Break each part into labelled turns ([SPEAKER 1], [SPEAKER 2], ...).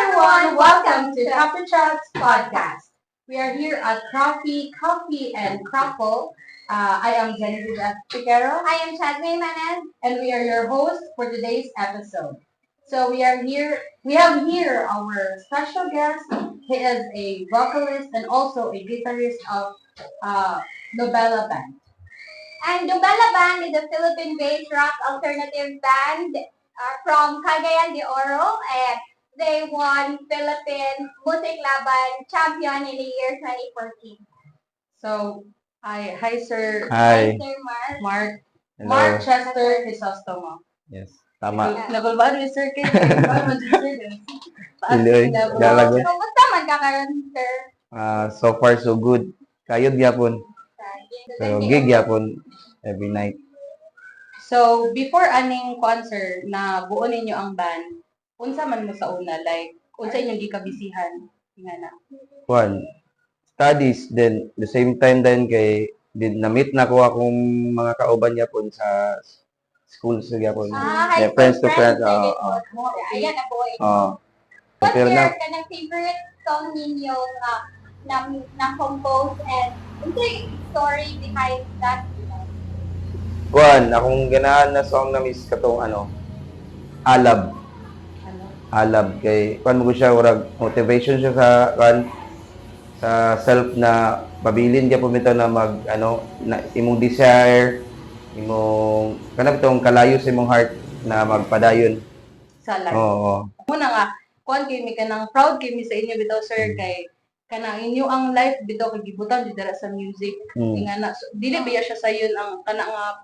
[SPEAKER 1] everyone, welcome to Coffee Chats Podcast. We are here at Coffee and Crackle. I am Genevieve F. Figueroa.
[SPEAKER 2] I am Chadway Manez.
[SPEAKER 1] And we are your hosts for today's episode. So we have here our special guest. He is a vocalist and also a guitarist of Novella Band.
[SPEAKER 2] And Novella Band is a Philippine-based rock alternative band from Cagayan de Oro, and they won Philippine Music Laban champion in the year 2014.
[SPEAKER 1] So, hi sir.
[SPEAKER 3] Hi.
[SPEAKER 2] Sir Mark.
[SPEAKER 1] Mark.
[SPEAKER 3] Hello.
[SPEAKER 1] Mark Chester Crisostomo.
[SPEAKER 3] Yes, tama.
[SPEAKER 1] Nagulbaan ni Sir Kay. Paano si Sir?
[SPEAKER 3] Iloy, dalagot.
[SPEAKER 2] Kumusta man ka karon, sir?
[SPEAKER 3] So far so good. Kayod gyapon. Pero gig gyapon every night.
[SPEAKER 1] So, before aning concert na buo ninyo ang band, unsa man mo sa una? Like, unsa inyong gikabisihan? Nga na.
[SPEAKER 3] One, studies, then the same time din kay na-meet na ko akong mga kauban gyapon sa school sa gyapon.
[SPEAKER 2] High
[SPEAKER 3] Yeah,
[SPEAKER 2] school
[SPEAKER 3] friends to friends.
[SPEAKER 2] Ayan na po.
[SPEAKER 3] So,
[SPEAKER 2] What's
[SPEAKER 3] pero
[SPEAKER 2] your
[SPEAKER 3] na,
[SPEAKER 2] kanang favorite song ninyo na-compose and what's the story behind that?
[SPEAKER 3] one, akong ganahan na song na miss katong Alab.
[SPEAKER 1] Ano?
[SPEAKER 3] Alab kay kuan mo ko siya urag motivation siya sa self na pabilin ka pumito na na imong desire imong kanang itong kalayo sa imong heart na magpadayon.
[SPEAKER 1] Sa life.
[SPEAKER 3] Oo.
[SPEAKER 1] Muna nga, kuan kay mi kanang proud kay mi sa inyo bitaw sir kay kanang inyo ang life bitaw kay gibutan jud dira sa music. Nga na so, dili biya siya sayon ang kana nga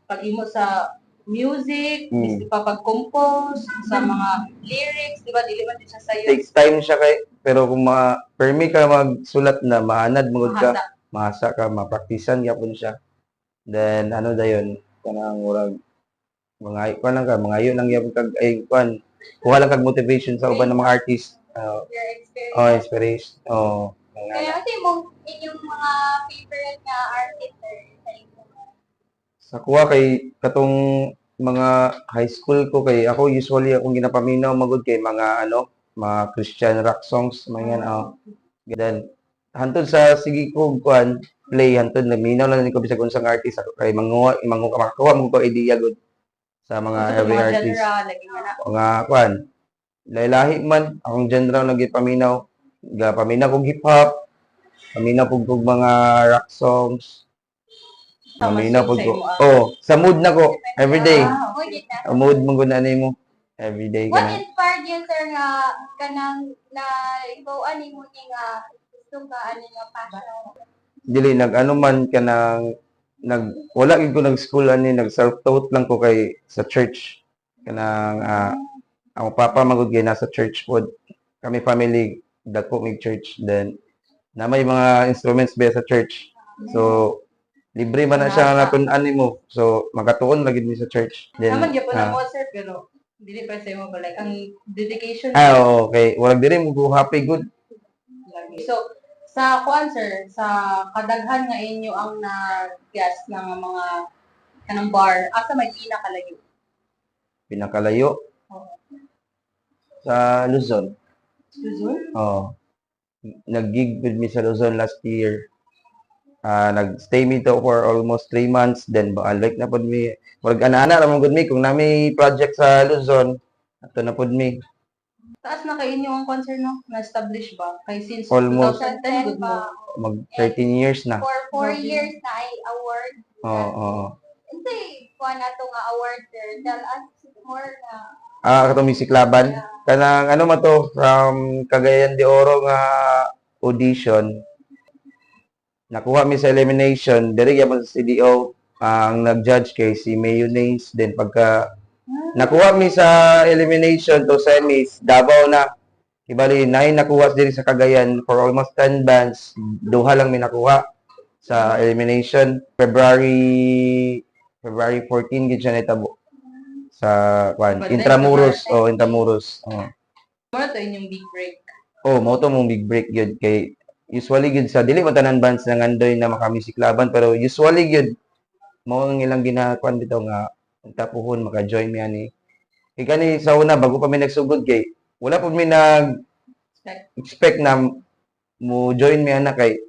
[SPEAKER 1] pag-imo sa music, pa pag-compose sa mga lyrics, di ba dili man din siya sayon.
[SPEAKER 3] Takes time siya kay pero kung permi ka magsulat na maanad mo ka, mahasa ka, mapraktisan gyapon siya. Then dayon kanang urag mga kuan lang ka, mangayo lang gyapon kag ay kuan kuha lang kag motivation sa uban ng mga artist.
[SPEAKER 2] Your experience?
[SPEAKER 3] Inspiration.
[SPEAKER 2] Kaya kasi inyong mga favorite na artist sa inyo?
[SPEAKER 3] Sa kuha kay katong mga high school ko kay ako usually akong ginapaminaw magud kay mga mga Christian rock songs mga then hantod sa sige ko kuan play hantod nagminaw lang ni ko bisag unsang artist ako kay makakuha mo ko idea gud sa mga every artist. Mga kuan lahi-lahi man akong genre lagi paminaw kog hip hop paminaw kog mga rock songs paminaw kog sa mood na ko everyday mood mo gud na nimo everyday
[SPEAKER 2] What inspired you sir nga kanang na ikaw ani mo ni nga gusto ka ani nga passion?
[SPEAKER 3] dili man kanang wala gid ko nag-school nag self-taught lang ko kay sa church kanang ang papa magud kay nasa church pod kami family dako mig church then na may mga instruments ba sa church so libre man na siya na kun-ani mo so magatuon lagi mi sa church then
[SPEAKER 1] Naman gyapon na mo sir pero dili pa sa imo like ang dedication.
[SPEAKER 3] Okay wala diri mo go happy good.
[SPEAKER 1] So sa kuan sir, sa kadaghan nga inyo ang na-guest ng mga kanang bar, asa may
[SPEAKER 3] Pinakalayo sa Luzon.
[SPEAKER 1] Luzon?
[SPEAKER 3] Nag-gig with me sa Luzon last year. Nag-stay me to for almost 3 months. Then, balik na pod mi. Wag ana-ana ramon gud mi kung na may project sa Luzon. Ato na pod mi.
[SPEAKER 1] Taas na kay inyo ang concert no? Na-establish ba? Kay since
[SPEAKER 3] Almost.
[SPEAKER 1] 2010 good mo.
[SPEAKER 3] Mag 13 years na.
[SPEAKER 2] For 4 years na ay award.
[SPEAKER 3] Oo.
[SPEAKER 2] Hindi kuha na to nga award sir. Tell us more na
[SPEAKER 3] Katong Music Laban. Kanang man to from Cagayan de Oro nga audition. Nakuha mi sa elimination, diri gyapon sa CDO ang nag-judge kay si Mayonnaise. Then pagka nakuha mi sa elimination to semis, Davao na. Ibali 9 nakuha diri sa Cagayan for almost 10 bands. Duha lang mi nakuha sa elimination. February 14 gid siya nitabo sa Intramuros. Intramuros.
[SPEAKER 1] Ano to inyong big break?
[SPEAKER 3] Mao to mong big break gyud kay usually gyud sa dili man tanan bands na ngandoy na maka-music laban pero usually gyud mao ang ilang ginakuan dito nga tapuhon maka-join mi ani. Kay kani sa una bago pa mi nagsugod kay wala po may nag-expect na mo join mi anak kay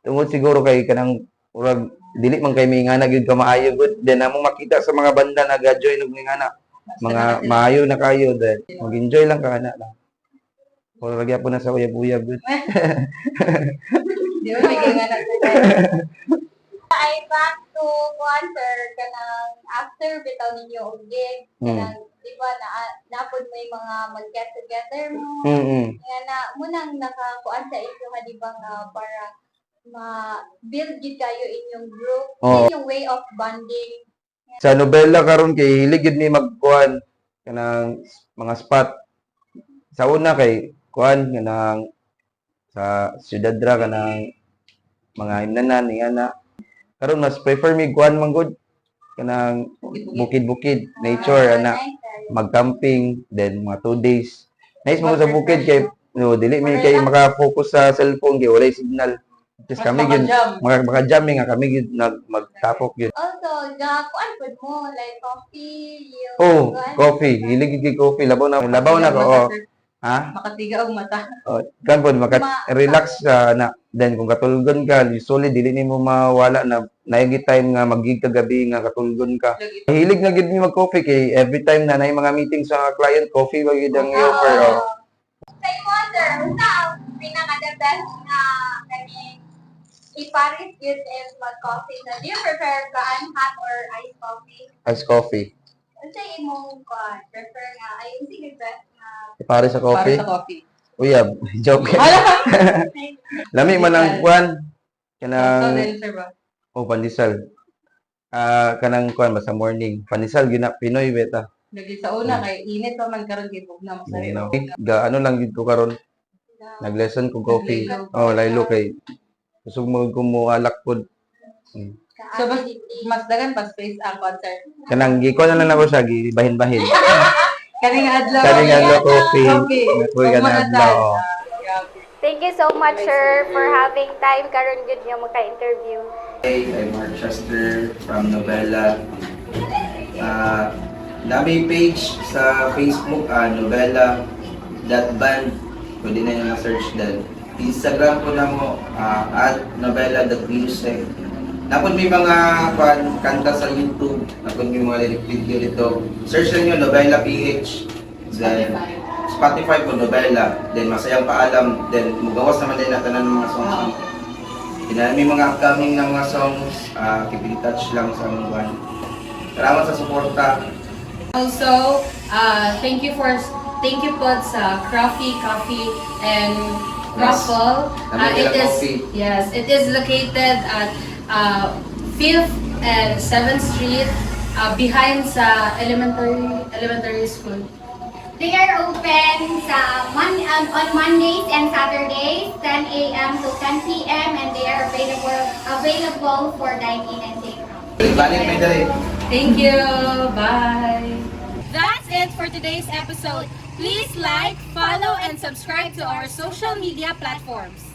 [SPEAKER 3] tungod siguro kay kanang urag dili man kay may nga gyud ka maayo gud then amo makita sa mga banda naga-join og mga anak mga maayo na kayo then mag-enjoy lang ka anak lang. Wala lagi po na sa uyab-uyab gud.
[SPEAKER 1] Di ba may ganganak sa
[SPEAKER 2] I back to concert kanang after bitaw ninyo og gig kanang di ba napod may mga mag-get together mo nga na munang nakakuan sa inyo nga di ba nga para ma-build gid kayo inyong group inyong way of bonding
[SPEAKER 3] Sa nobela karon kay hilig gid ni magkuan kanang mga spot. Sa una kay kuan kanang sa Ciudad Dra kanang mga himnanan ni ana. Karon mas prefer mi kuan man gud kanang bukid-bukid, nature ana, mag-camping then mga 2 days. Nice mo sa bukid kay no dili mi kay maka-focus sa cellphone kay walay signal. Just kami gid maka-jam nga kami gid magtapok gid.
[SPEAKER 2] also kuan pud mo like coffee
[SPEAKER 3] Coffee. Hilig gid coffee. Labaw na ko. Ha?
[SPEAKER 1] Makatiga og mata.
[SPEAKER 3] Kan po, maka-relax ka na. Then, kung katulgon ka, usually, dili nimo mawala na naigi time nga mag-gig ka gabi nga katulgon ka. Hilig na gid mi mag-coffee kay every time na nay mga meeting sa client, coffee wa gid ang i-offer.
[SPEAKER 2] Say wonder, unsa ang pinaka-the best na kani i-paris yun is mag-coffee na. Do you prefer hot or iced coffee?
[SPEAKER 3] Iced coffee.
[SPEAKER 2] Unsa imong prefer nga ay sige best na
[SPEAKER 3] Pare sa coffee.
[SPEAKER 1] Para sa coffee.
[SPEAKER 3] Uyab, joke. Lami man ang kuan kanang
[SPEAKER 1] Condenser ba?
[SPEAKER 3] pandesal. Kanang kuan ba sa morning. Pandesal gina Pinoy beta.
[SPEAKER 1] Lagi sa una kay init pa man karon kay bugna mo sa relo.
[SPEAKER 3] Ano lang gid ko karon. Nag-lesson ko coffee. Laylo kay kusog mo alak pod.
[SPEAKER 1] So mas dagan pa space ang concert.
[SPEAKER 3] Kanang giko na lang ako siya gibahin-bahin.
[SPEAKER 1] Kaning adlaw.
[SPEAKER 3] Coffee. Kuy kana adlaw.
[SPEAKER 2] Thank you so much, sir, for having time karon gud nga maka-interview.
[SPEAKER 3] Hey, I'm Mark Chester from Novella. Dami page sa Facebook, novella.band. Pwede na yung ma-search din. Instagram po na mo, @novella.music. Napon may mga kanta sa YouTube, napon may mga lyric video dito. Search lang nyo, Novella PH. Then, Spotify po, Novella. Then, Masayang Paalam. Then, magawas naman din natin ng mga songs. May mga upcoming na mga songs, keep in touch lang sa mga one. Salamat sa suporta.
[SPEAKER 1] Also, thank you po sa Craffy Coffee and Ruffle. It is located at 5th and 7th Street behind sa elementary school.
[SPEAKER 2] They are open on Mondays and Saturdays, 10 a.m. to 10 p.m. and they are available for dine-in and take-out.
[SPEAKER 1] Thank you. Bye.
[SPEAKER 4] That's it for today's episode. Please like, follow, and subscribe to our social media platforms.